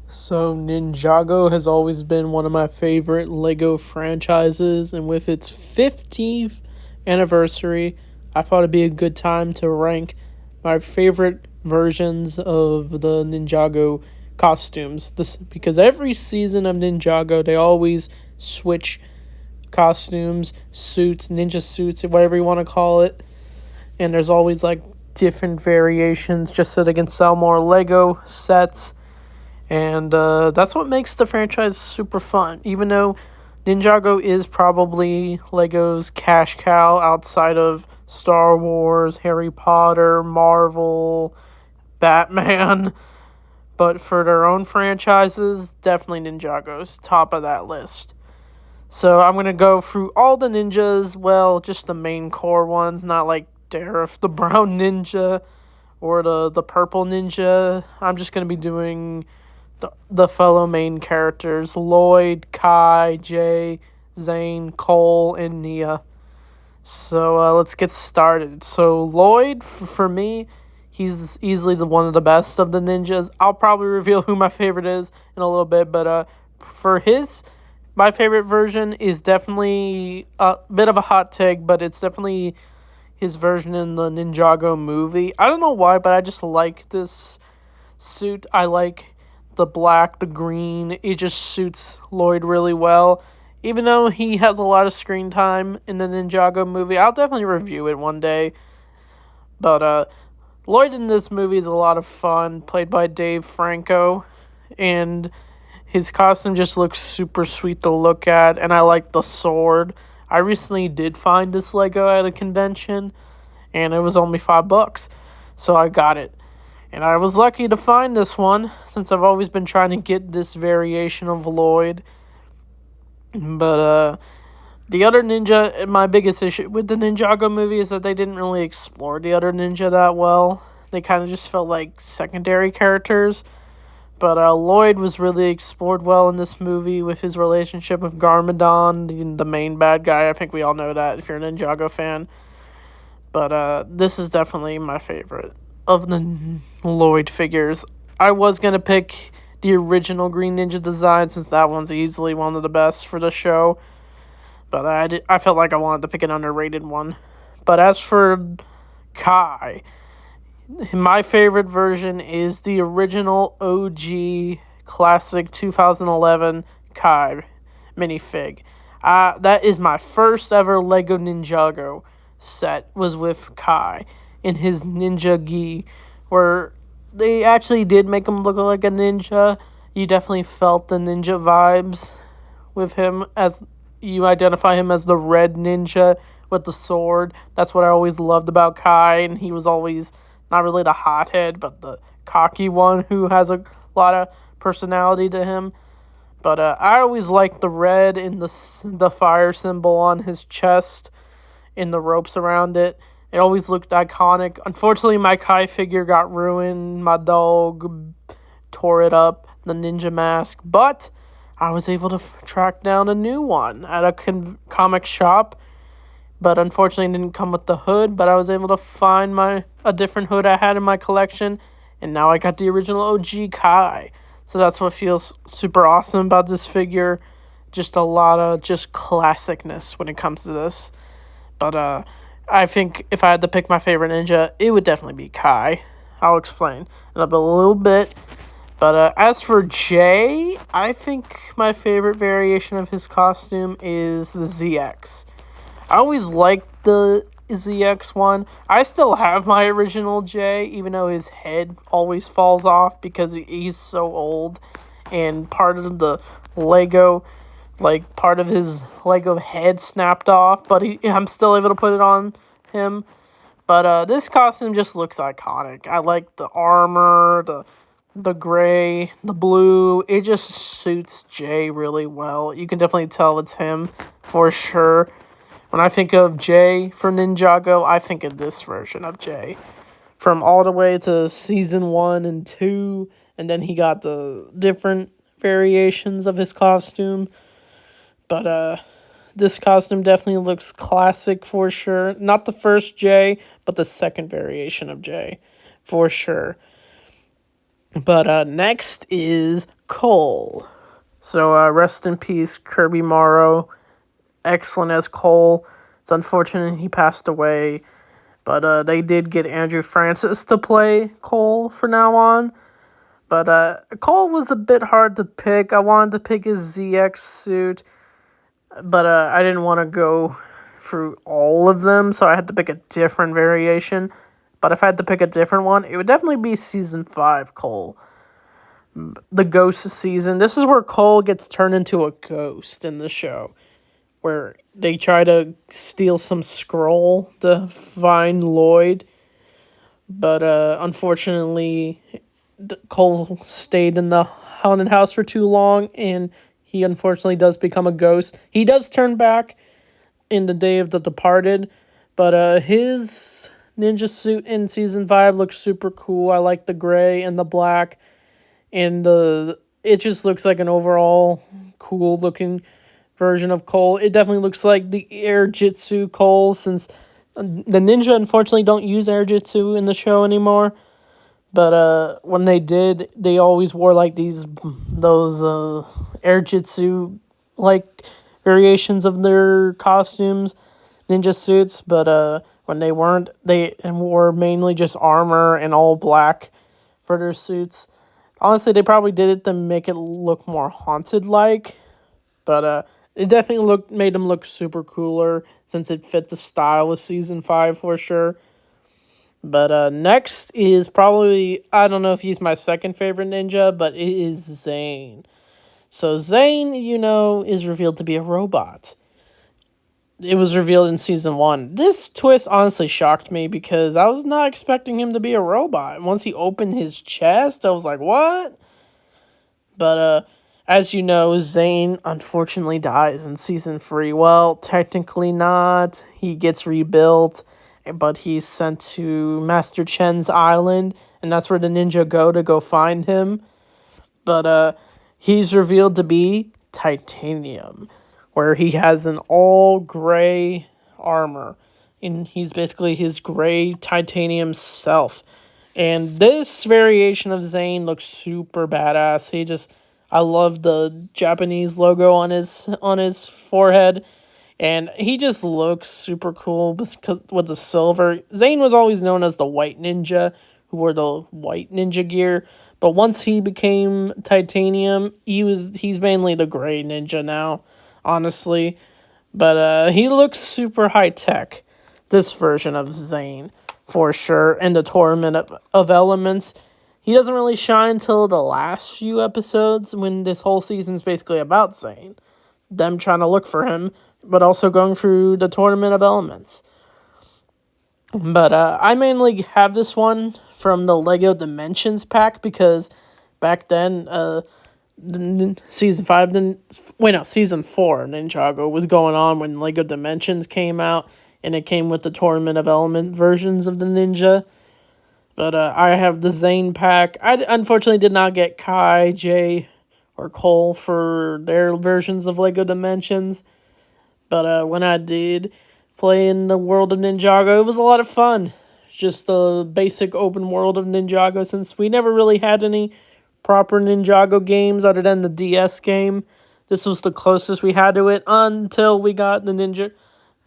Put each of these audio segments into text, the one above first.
So, Ninjago has always been one of my favorite Lego franchises, and with its 50th anniversary, I thought it'd be a good time to rank my favorite versions of the Ninjago costumes. This because every season of Ninjago, they always switch costumes, suits, ninja suits, whatever you want to call it, and there's always like different variations just so they can sell more Lego sets, and that's what makes the franchise super fun. Even though Ninjago is probably Lego's cash cow outside of Star Wars, Harry Potter, Marvel, Batman. But for their own franchises, definitely Ninjago's top of that list. So I'm going to go through all the ninjas, well, just the main core ones, not like Dareth the brown ninja or the purple ninja. I'm just going to be doing the fellow main characters: Lloyd, Kai, Jay, Zane, Cole, and Nia. So let's get started. So Lloyd, for me, he's easily one of the best of the ninjas. I'll probably reveal who my favorite is in a little bit, but for my favorite version is definitely a bit of a hot take, but it's definitely his version in the Ninjago movie. I don't know why, but I just like this suit. I like the black, the green. It just suits Lloyd really well. Even though he has a lot of screen time in the Ninjago movie, I'll definitely review it one day. But Lloyd in this movie is a lot of fun, played by Dave Franco, and his costume just looks super sweet to look at, and I like the sword. I recently did find this Lego at a convention, and it was only $5, so I got it. And I was lucky to find this one, since I've always been trying to get this variation of Lloyd. But the other ninja, my biggest issue with the Ninjago movie is that they didn't really explore the other ninja that well. They kind of just felt like secondary characters. But Lloyd was really explored well in this movie with his relationship with Garmadon, the main bad guy. I think we all know that if you're a Ninjago fan. But this is definitely my favorite of the Lloyd figures. I was going to pick the original Green Ninja design, since that one's easily one of the best for the show. But I felt like I wanted to pick an underrated one. But as for Kai, my favorite version is the original OG classic 2011 Kai minifig. That is my first ever Lego Ninjago set, was with Kai in his ninja gi, where they actually did make him look like a ninja. You definitely felt the ninja vibes with him, as you identify him as the red ninja with the sword. That's what I always loved about Kai, and he was always not really the hothead, but the cocky one who has a lot of personality to him. But I always liked the red and the fire symbol on his chest and the ropes around it. It always looked iconic. Unfortunately, my Kai figure got ruined. My dog tore it up, the ninja mask. But I was able to track down a new one at a comic shop. But unfortunately, it didn't come with the hood. But I was able to find a different hood I had in my collection. And now I got the original OG Kai. So that's what feels super awesome about this figure. Just a lot of just classicness when it comes to this. But I think if I had to pick my favorite ninja, it would definitely be Kai. I'll explain in a little bit. But as for Jay, I think my favorite variation of his costume is the ZX. I always liked the ZX one. I still have my original Jay, even though his head always falls off because he's so old. And part of the Lego, part of his Lego head snapped off, but I'm still able to put it on him. But this costume just looks iconic. I like the armor, the gray, the blue. It just suits Jay really well. You can definitely tell it's him for sure. When I think of Jay for Ninjago, I think of this version of Jay. From all the way to season 1 and 2, and then he got the different variations of his costume. But this costume definitely looks classic for sure. Not the first Jay, but the second variation of Jay for sure. But next is Cole. So rest in peace, Kirby Morrow. Excellent as Cole. It's unfortunate he passed away, but they did get Andrew Francis to play Cole for now on. But Cole was a bit hard to pick. I wanted to pick his ZX suit, but I didn't want to go through all of them, so I had to pick a different variation. But if I had to pick a different one, it would definitely be Season 5 Cole. The ghost season. This is where Cole gets turned into a ghost in the show, where they try to steal some scroll to find Lloyd. But unfortunately, Cole stayed in the haunted house for too long, and he unfortunately does become a ghost. He does turn back in the Day of the Departed, but his ninja suit in Season 5 looks super cool. I like the gray and the black, and it just looks like an overall cool looking version of Cole. It definitely looks like the Air Jitsu Cole, since the ninja unfortunately don't use Air Jitsu in the show anymore. But when they did, they always wore like those Air Jitsu like variations of their costumes, ninja suits. But when they weren't, they wore mainly just armor and all black for their suits. Honestly, they probably did it to make it look more haunted like, but it definitely made them look super cooler since it fit the style of Season 5 for sure. But next is probably, I don't know if he's my second favorite ninja, but it is Zane. So Zane, is revealed to be a robot. It was revealed in Season 1. This twist honestly shocked me because I was not expecting him to be a robot. And once he opened his chest, I was like, what? But as you know, Zane unfortunately dies in Season 3. Well, technically not. He gets rebuilt, but he's sent to Master Chen's island, and that's where the ninja go to go find him. But he's revealed to be titanium, where he has an all gray armor, and he's basically his gray titanium self. And this variation of Zane looks super badass. I love the Japanese logo on his forehead, and he just looks super cool because with the silver. Zane was always known as the white ninja, who wore the white ninja gear. But once he became titanium, he's mainly the gray ninja now, honestly. But he looks super high tech, this version of Zane, for sure. And the Tournament of Elements, he doesn't really shine until the last few episodes, when this whole season's basically about Zane. Them trying to look for him, but also going through the Tournament of Elements. But I mainly have this one from the Lego Dimensions pack, because back then, Season 4 Ninjago was going on when Lego Dimensions came out, and it came with the Tournament of Element versions of the ninja. But I have the Zane pack. I unfortunately did not get Kai, Jay, or Cole for their versions of Lego Dimensions. But when I did play in the world of Ninjago, it was a lot of fun. Just the basic open world of Ninjago, since we never really had any proper Ninjago games other than the DS game. This was the closest we had to it until we got the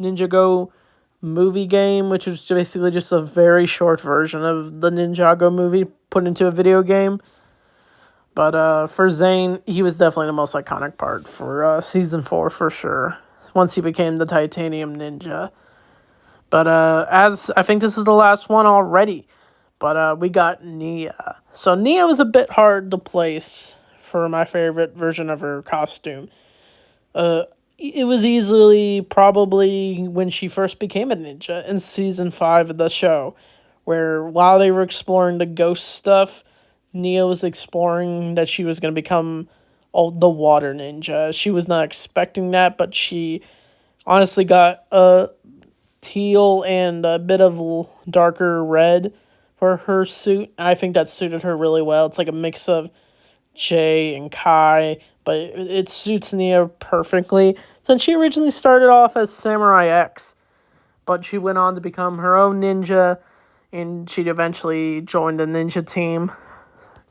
Ninjago movie game, which was basically just a very short version of the Ninjago movie put into a video game. But for Zane, he was definitely the most iconic part for Season 4 for sure, once he became the Titanium Ninja. But as I think this is the last one already, but we got Nia. So Nia was a bit hard to place for my favorite version of her costume. It was easily probably when she first became a ninja in Season 5 of the show, where while they were exploring the ghost stuff, Nia was exploring that she was going to become the water ninja. She was not expecting that, but she honestly got a teal and a bit of darker red for her suit. I think that suited her really well. It's like a mix of Jay and Kai, but it suits Nia perfectly, since she originally started off as Samurai X, but she went on to become her own ninja, and she eventually joined the ninja team,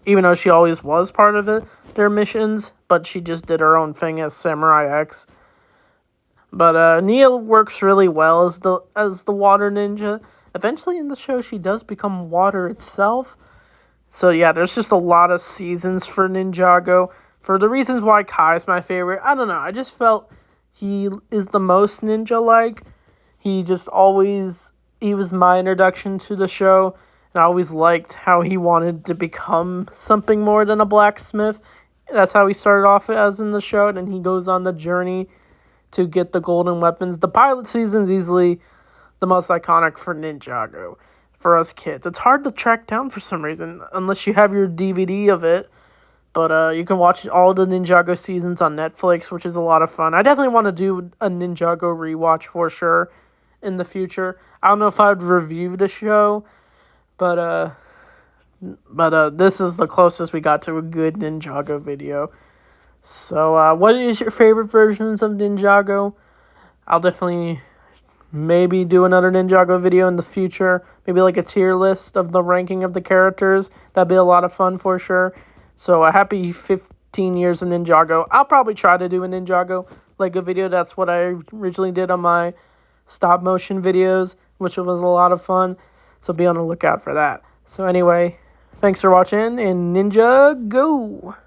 even though she always was part of it. their missions, but she just did her own thing as Samurai X. But Nia works really well as the water ninja. Eventually in the show, she does become water itself. So yeah, there's just a lot of seasons for Ninjago. For the reasons why Kai's my favorite, I don't know. I just felt he is the most ninja-like. He was my introduction to the show. And I always liked how he wanted to become something more than a blacksmith. That's how he started off as in the show. And then he goes on the journey to get the golden weapons. The pilot season's easily the most iconic for Ninjago for us kids. It's hard to track down for some reason unless you have your DVD of it. But you can watch all the Ninjago seasons on Netflix, which is a lot of fun. I definitely want to do a Ninjago rewatch for sure in the future. I don't know if I would review the show, but this is the closest we got to a good Ninjago video. So, what is your favorite versions of Ninjago? I'll definitely maybe do another Ninjago video in the future. Maybe like a tier list of the ranking of the characters. That'd be a lot of fun for sure. So, a happy 15 years of Ninjago. I'll probably try to do a Ninjago Lego video. That's what I originally did on my stop motion videos, which was a lot of fun. So, be on the lookout for that. So, anyway, thanks for watching, and Ninjago!